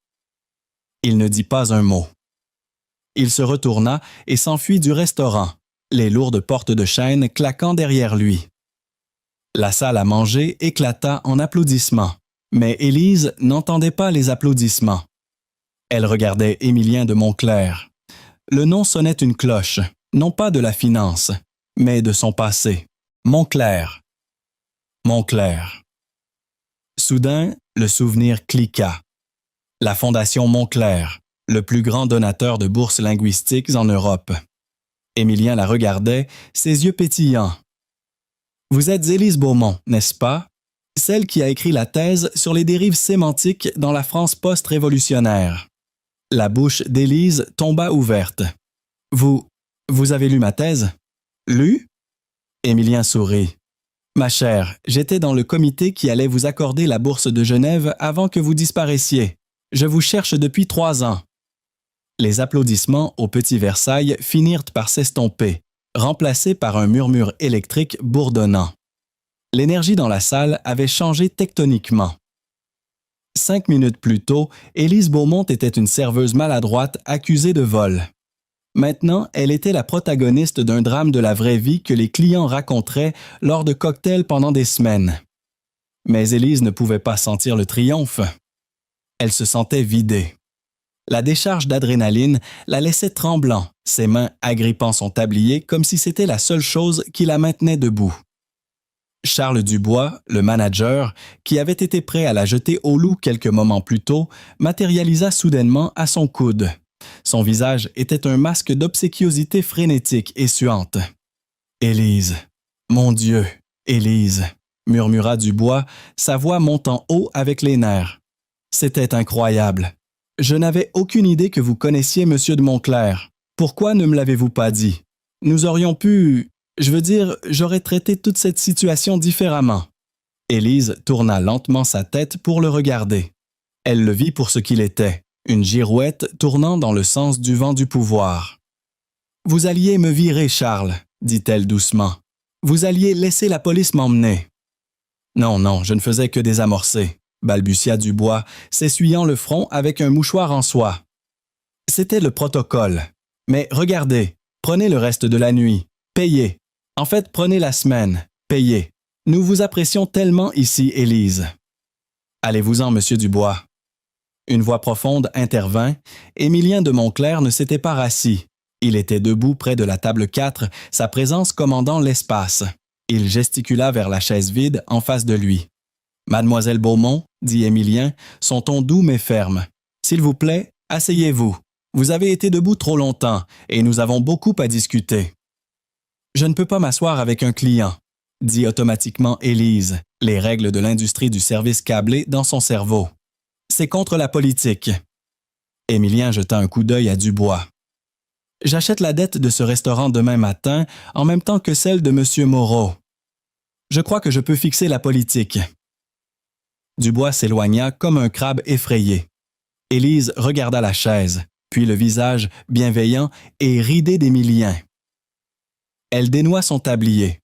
S1: Il ne dit pas un mot. Il se retourna et s'enfuit du restaurant, les lourdes portes de chêne claquant derrière lui. La salle à manger éclata en applaudissements, mais Élise n'entendait pas les applaudissements. Elle regardait Émilien de Montclair. Le nom sonnait une cloche, non pas de la finance, mais de son passé. Montclair. Montclair. Soudain, le souvenir cliqua. La Fondation Montclair, le plus grand donateur de bourses linguistiques en Europe. Émilien la regardait, ses yeux pétillants. « Vous êtes Élise Beaumont, n'est-ce pas? Celle qui a écrit la thèse sur les dérives sémantiques dans la France post-révolutionnaire. » La bouche d'Élise tomba ouverte. « Vous avez lu ma thèse? »« Lu? » Émilien sourit. « Ma chère, j'étais dans le comité qui allait vous accorder la bourse de Genève avant que vous disparaissiez. Je vous cherche depuis 3 ans. » Les applaudissements au Petit Versailles finirent par s'estomper, remplacés par un murmure électrique bourdonnant. L'énergie dans la salle avait changé tectoniquement. 5 minutes plus tôt, Élise Beaumont était une serveuse maladroite accusée de vol. Maintenant, elle était la protagoniste d'un drame de la vraie vie que les clients raconteraient lors de cocktails pendant des semaines. Mais Élise ne pouvait pas sentir le triomphe. Elle se sentait vidée. La décharge d'adrénaline la laissait tremblant, ses mains agrippant son tablier comme si c'était la seule chose qui la maintenait debout. Charles Dubois, le manager, qui avait été prêt à la jeter au loup quelques moments plus tôt, matérialisa soudainement à son coude. Son visage était un masque d'obséquiosité frénétique et suante. « Élise, mon Dieu, Élise !» murmura Dubois, sa voix montant haut avec les nerfs. C'était incroyable. Je n'avais aucune idée que vous connaissiez M. de Montclair. Pourquoi ne me l'avez-vous pas dit? Nous aurions pu... j'aurais traité toute cette situation différemment. Élise tourna lentement sa tête pour le regarder. Elle le vit pour ce qu'il était, une girouette tournant dans le sens du vent du pouvoir. « Vous alliez me virer, Charles, dit-elle doucement. Vous alliez laisser la police m'emmener. »« Non, je ne faisais que désamorcer, balbutia Dubois, s'essuyant le front avec un mouchoir en soie. C'était le protocole. Mais regardez, prenez le reste de la nuit, payez. En fait, prenez la semaine, payez. Nous vous apprécions tellement ici, Élise. Allez-vous-en, Monsieur Dubois. Une voix profonde intervint. Émilien de Montclair ne s'était pas rassis. Il était debout près de la table 4, sa présence commandant l'espace. Il gesticula vers la chaise vide en face de lui. « Mademoiselle Beaumont, dit Émilien, son ton doux mais ferme. S'il vous plaît, asseyez-vous. Vous avez été debout trop longtemps et nous avons beaucoup à discuter. » « Je ne peux pas m'asseoir avec un client, » dit automatiquement Élise, les règles de l'industrie du service câblé dans son cerveau. « C'est contre la politique. » Émilien jeta un coup d'œil à Dubois. « J'achète la dette de ce restaurant demain matin en même temps que celle de M. Moreau. Je crois que je peux fixer la politique. » Dubois s'éloigna comme un crabe effrayé. Élise regarda la chaise, puis le visage bienveillant et ridé d'Émilien. Elle dénoua son tablier.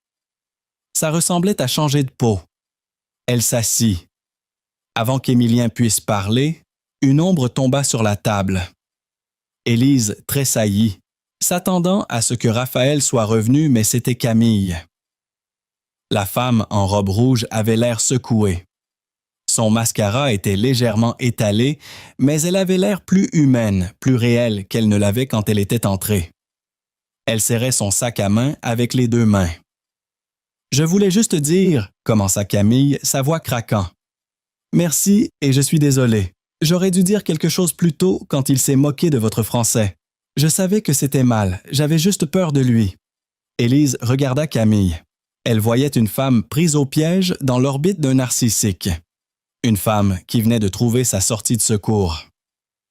S1: Ça ressemblait à changer de peau. Elle s'assit. Avant qu'Émilien puisse parler, une ombre tomba sur la table. Élise tressaillit, s'attendant à ce que Raphaël soit revenu, mais c'était Camille. La femme en robe rouge avait l'air secouée. Son mascara était légèrement étalé, mais elle avait l'air plus humaine, plus réelle qu'elle ne l'avait quand elle était entrée. Elle serrait son sac à main avec les deux mains. « Je voulais juste dire, » commença Camille, sa voix craquant. « Merci et je suis désolé. J'aurais dû dire quelque chose plus tôt quand il s'est moqué de votre français. Je savais que c'était mal, j'avais juste peur de lui. » Élise regarda Camille. Elle voyait une femme prise au piège dans l'orbite d'un narcissique. Une femme qui venait de trouver sa sortie de secours.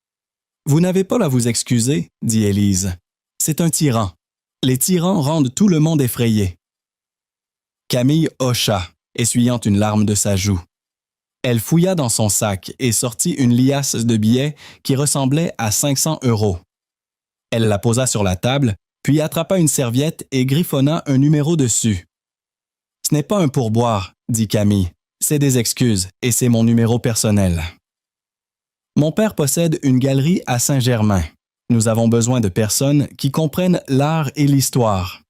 S1: « Vous n'avez pas à vous excuser, » dit Élise. « C'est un tyran. Les tyrans rendent tout le monde effrayé. » Camille hocha, essuyant une larme de sa joue. Elle fouilla dans son sac et sortit une liasse de billets qui ressemblait à 500 €. Elle la posa sur la table, puis attrapa une serviette et griffonna un numéro dessus. « Ce n'est pas un pourboire, » dit Camille. « C'est des excuses et c'est mon numéro personnel. » Mon père possède une galerie à Saint-Germain. Nous avons besoin de personnes qui comprennent l'art et l'histoire.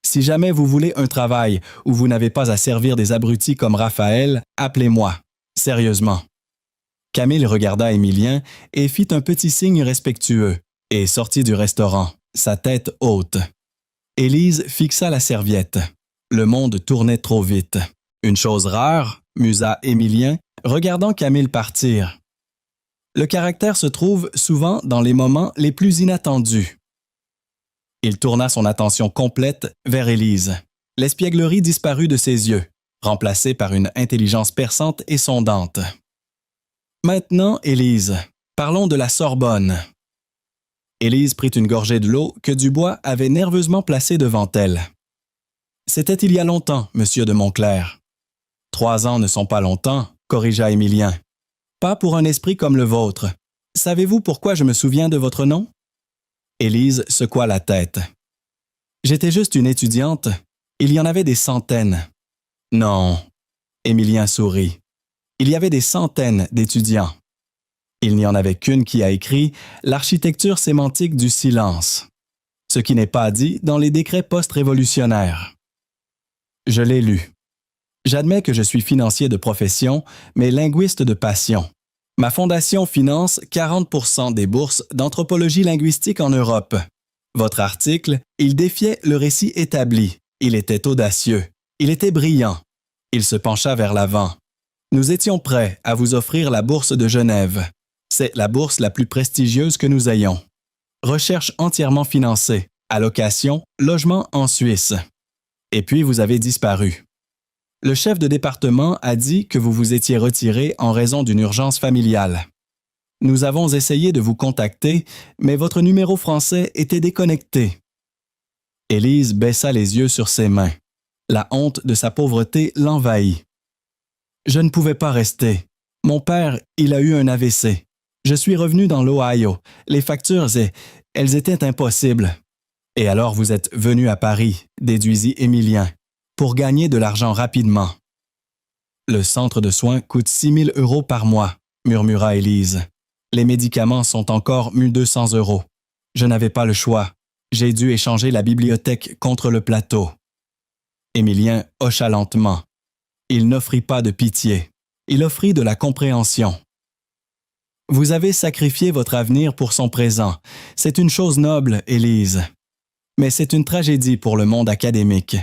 S1: Si jamais vous voulez un travail où vous n'avez pas à servir des abrutis comme Raphaël, appelez-moi. Sérieusement. Camille regarda Émilien et fit un petit signe respectueux et sortit du restaurant, sa tête haute. Élise fixa la serviette. Le monde tournait trop vite. Une chose rare, musa Émilien, regardant Camille partir. Le caractère se trouve souvent dans les moments les plus inattendus. Il tourna son attention complète vers Élise. L'espièglerie disparut de ses yeux, remplacée par une intelligence perçante et sondante. Maintenant, Élise, parlons de la Sorbonne. Élise prit une gorgée de l'eau que Dubois avait nerveusement placée devant elle. C'était il y a longtemps, Monsieur de Montclair. 3 ans ne sont pas longtemps, corrigea Émilien. Pas pour un esprit comme le vôtre. Savez-vous pourquoi je me souviens de votre nom? Élise secoua la tête. J'étais juste une étudiante. Il y en avait des centaines. Non. Émilien sourit. Il y avait des centaines d'étudiants. Il n'y en avait qu'une qui a écrit « L'architecture sémantique du silence », ce qui n'est pas dit dans les décrets post-révolutionnaires. Je l'ai lu. J'admets que je suis financier de profession, mais linguiste de passion. Ma fondation finance 40% des bourses d'anthropologie linguistique en Europe. Votre article, il défiait le récit établi. Il était audacieux. Il était brillant. Il se pencha vers l'avant. Nous étions prêts à vous offrir la bourse de Genève. C'est la bourse la plus prestigieuse que nous ayons. Recherche entièrement financée, allocation, logement en Suisse. Et puis vous avez disparu. Le chef de département a dit que vous vous étiez retiré en raison d'une urgence familiale. Nous avons essayé de vous contacter, mais votre numéro français était déconnecté. Élise baissa les yeux sur ses mains. La honte de sa pauvreté l'envahit. Je ne pouvais pas rester. Mon père, il a eu un AVC. Je suis revenu dans l'Ohio. Les factures, elles étaient impossibles. Et alors vous êtes venu à Paris, déduisit Émilien, pour gagner de l'argent rapidement. Le centre de soins coûte 6 000 € par mois, murmura Élise. Les médicaments sont encore 1 200 €. Je n'avais pas le choix. J'ai dû échanger la bibliothèque contre le plateau. Émilien hocha lentement. Il n'offrit pas de pitié. Il offrit de la compréhension. Vous avez sacrifié votre avenir pour son présent. C'est une chose noble, Élise. Mais c'est une tragédie pour le monde académique.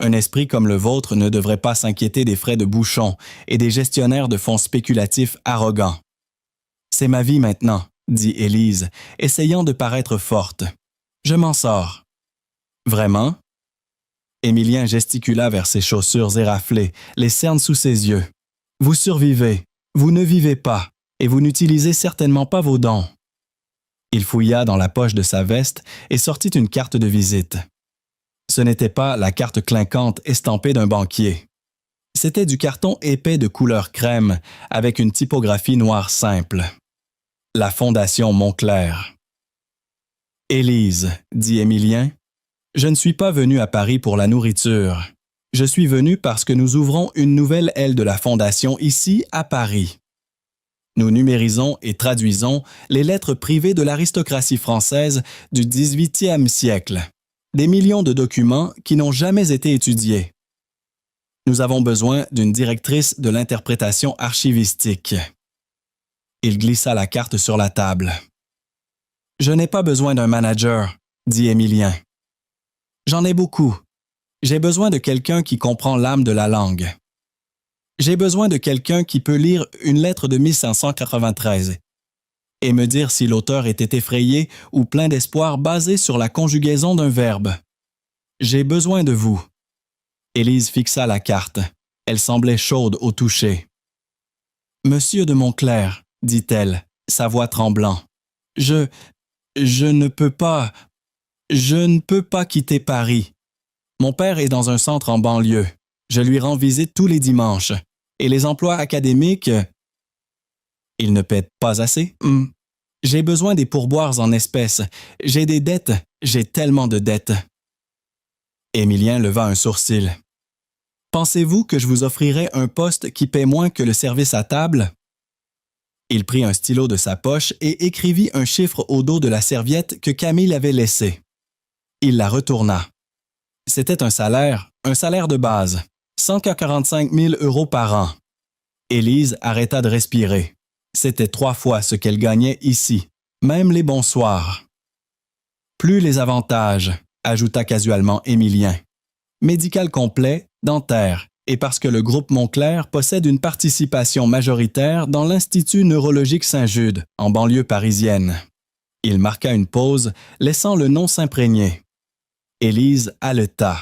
S1: Un esprit comme le vôtre ne devrait pas s'inquiéter des frais de bouchon et des gestionnaires de fonds spéculatifs arrogants. C'est ma vie maintenant, dit Élise, essayant de paraître forte. Je m'en sors. Vraiment? Émilien gesticula vers ses chaussures éraflées, les cernes sous ses yeux. Vous survivez, vous ne vivez pas, et vous n'utilisez certainement pas vos dons. Il fouilla dans la poche de sa veste et sortit une carte de visite. Ce n'était pas la carte clinquante estampée d'un banquier. C'était du carton épais de couleur crème avec une typographie noire simple. La Fondation Montclair. Élise, dit Émilien, je ne suis pas venu à Paris pour la nourriture. Je suis venu parce que nous ouvrons une nouvelle aile de la Fondation ici à Paris. Nous numérisons et traduisons les lettres privées de l'aristocratie française du 18e siècle. Des millions de documents qui n'ont jamais été étudiés. Nous avons besoin d'une directrice de l'interprétation archivistique. Il glissa la carte sur la table. Je n'ai pas besoin d'un manager, dit Émilien. J'en ai beaucoup. J'ai besoin de quelqu'un qui comprend l'âme de la langue. J'ai besoin de quelqu'un qui peut lire une lettre de 1593 et me dire si l'auteur était effrayé ou plein d'espoir basé sur la conjugaison d'un verbe. J'ai besoin de vous. Élise fixa la carte. Elle semblait chaude au toucher. Monsieur de Montclair, dit-elle, sa voix tremblant. Je ne peux pas quitter Paris. Mon père est dans un centre en banlieue. Je lui rends visite tous les dimanches. Et les emplois académiques... Ils ne paient pas assez? J'ai besoin des pourboires en espèces. J'ai des dettes. J'ai tellement de dettes. Émilien leva un sourcil. Pensez-vous que je vous offrirais un poste qui paie moins que le service à table? Il prit un stylo de sa poche et écrivit un chiffre au dos de la serviette que Camille avait laissée. Il la retourna. C'était un salaire de base, 145 000 € par an. Élise arrêta de respirer. C'était 3 fois ce qu'elle gagnait ici, même les bons soirs. Plus les avantages, ajouta casuellement Émilien. Médical complet, dentaire, et parce que le groupe Montclair possède une participation majoritaire dans l'Institut neurologique Saint-Jude, en banlieue parisienne. Il marqua une pause, laissant le nom s'imprégner. Élise haleta.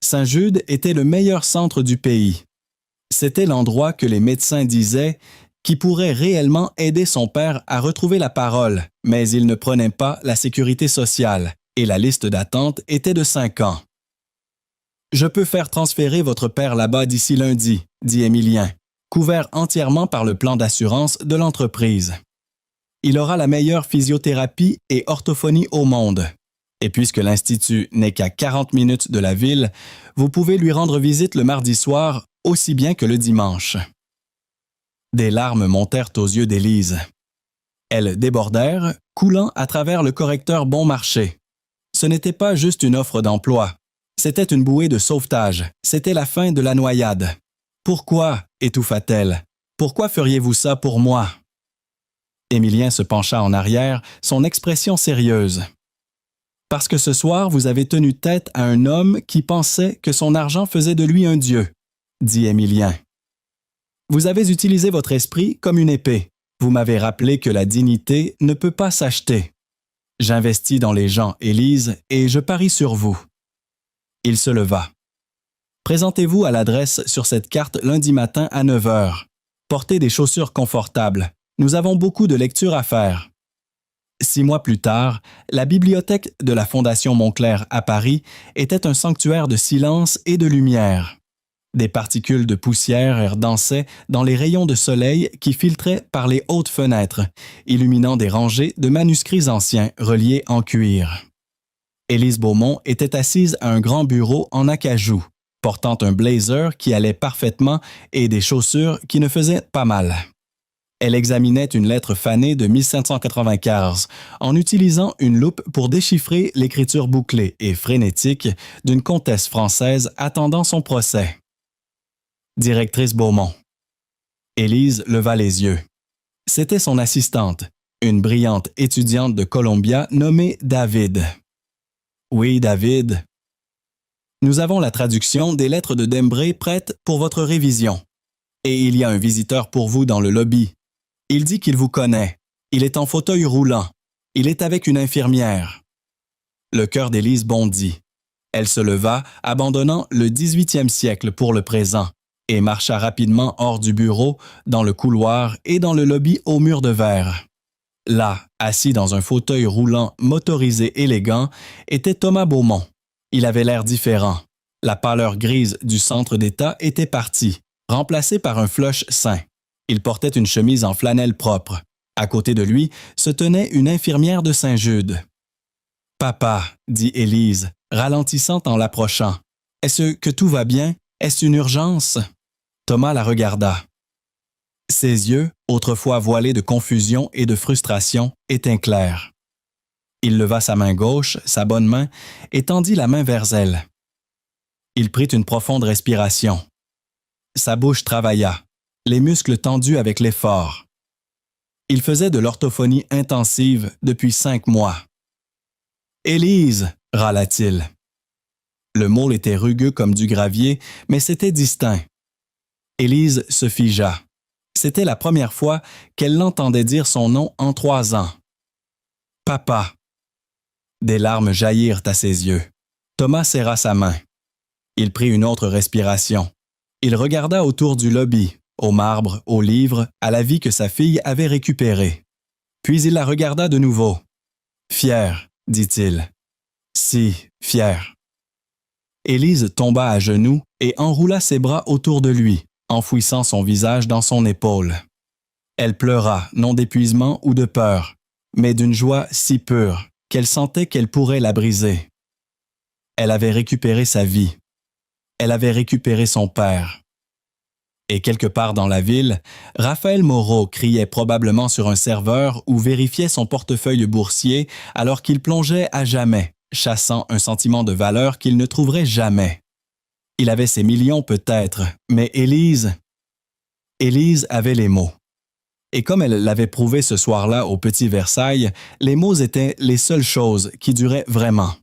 S1: Saint-Jude était le meilleur centre du pays. C'était l'endroit que les médecins disaient qui pourrait réellement aider son père à retrouver la parole, mais il ne prenait pas la sécurité sociale, et la liste d'attente était de 5 ans. « Je peux faire transférer votre père là-bas d'ici lundi, » dit Émilien, couvert entièrement par le plan d'assurance de l'entreprise. Il aura la meilleure physiothérapie et orthophonie au monde. Et puisque l'Institut n'est qu'à 40 minutes de la ville, vous pouvez lui rendre visite le mardi soir aussi bien que le dimanche. Des larmes montèrent aux yeux d'Élise. Elles débordèrent, coulant à travers le correcteur bon marché. Ce n'était pas juste une offre d'emploi. C'était une bouée de sauvetage. C'était la fin de la noyade. Pourquoi, étouffa-t-elle, pourquoi feriez-vous ça pour moi? Émilien se pencha en arrière, son expression sérieuse. Parce que ce soir, vous avez tenu tête à un homme qui pensait que son argent faisait de lui un dieu, dit Émilien. Vous avez utilisé votre esprit comme une épée. Vous m'avez rappelé que la dignité ne peut pas s'acheter. J'investis dans les gens, Élise, et je parie sur vous. Il se leva. Présentez-vous à l'adresse sur cette carte lundi matin à 9 h. Portez des chaussures confortables. Nous avons beaucoup de lectures à faire. 6 mois plus tard, la bibliothèque de la Fondation Montclair à Paris était un sanctuaire de silence et de lumière. Des particules de poussière dansaient dans les rayons de soleil qui filtraient par les hautes fenêtres, illuminant des rangées de manuscrits anciens reliés en cuir. Élise Beaumont était assise à un grand bureau en acajou, portant un blazer qui allait parfaitement et des chaussures qui ne faisaient pas mal. Elle examinait une lettre fanée de 1795 en utilisant une loupe pour déchiffrer l'écriture bouclée et frénétique d'une comtesse française attendant son procès. Directrice Beaumont. Élise leva les yeux. C'était son assistante, une brillante étudiante de Columbia nommée David. Oui, David. Nous avons la traduction des lettres de Dembray prêtes pour votre révision. Et il y a un visiteur pour vous dans le lobby. Il dit qu'il vous connaît. Il est en fauteuil roulant. Il est avec une infirmière. Le cœur d'Élise bondit. Elle se leva, abandonnant le 18e siècle pour le présent, et marcha rapidement hors du bureau, dans le couloir et dans le lobby au mur de verre. Là, assis dans un fauteuil roulant motorisé élégant, était Thomas Beaumont. Il avait l'air différent. La pâleur grise du centre d'État était partie, remplacée par un flush sain. Il portait une chemise en flanelle propre. À côté de lui se tenait une infirmière de Saint-Jude. « Papa, dit Élise, ralentissant en l'approchant. Est-ce que tout va bien? Est-ce une urgence? » Thomas la regarda. Ses yeux, autrefois voilés de confusion et de frustration, étaient clairs. Il leva sa main gauche, sa bonne main, et tendit la main vers elle. Il prit une profonde respiration. Sa bouche travailla, les muscles tendus avec l'effort. Il faisait de l'orthophonie intensive depuis 5 mois. « Élise !» râla-t-il. Le mot était rugueux comme du gravier, mais c'était distinct. Élise se figea. C'était la première fois qu'elle l'entendait dire son nom en 3 ans. « Papa !» Des larmes jaillirent à ses yeux. Thomas serra sa main. Il prit une autre respiration. Il regarda autour du lobby, au marbre, aux livres, à la vie que sa fille avait récupérée. Puis il la regarda de nouveau. « Fier, dit-il. Si, fier. » Élise tomba à genoux et enroula ses bras autour de lui, enfouissant son visage dans son épaule. Elle pleura, non d'épuisement ou de peur, mais d'une joie si pure qu'elle sentait qu'elle pourrait la briser. Elle avait récupéré sa vie. Elle avait récupéré son père. Et quelque part dans la ville, Raphaël Moreau criait probablement sur un serveur ou vérifiait son portefeuille boursier alors qu'il plongeait à jamais, chassant un sentiment de valeur qu'il ne trouverait jamais. Il avait ses millions peut-être, mais Élise avait les mots. Et comme elle l'avait prouvé ce soir-là au Petit Versailles, les mots étaient les seules choses qui duraient vraiment.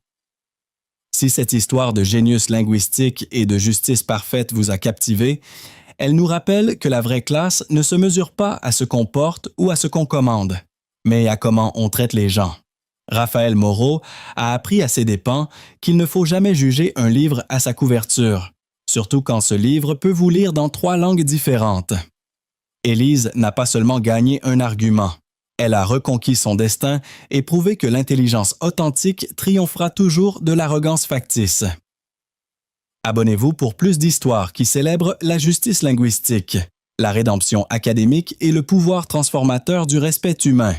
S1: Si cette histoire de génius linguistique et de justice parfaite vous a captivé, elle nous rappelle que la vraie classe ne se mesure pas à ce qu'on porte ou à ce qu'on commande, mais à comment on traite les gens. Raphaël Moreau a appris à ses dépens qu'il ne faut jamais juger un livre à sa couverture, surtout quand ce livre peut vous lire dans 3 langues différentes. Élise n'a pas seulement gagné un argument, elle a reconquis son destin et prouvé que l'intelligence authentique triomphera toujours de l'arrogance factice. Abonnez-vous pour plus d'histoires qui célèbrent la justice linguistique, la rédemption académique et le pouvoir transformateur du respect humain.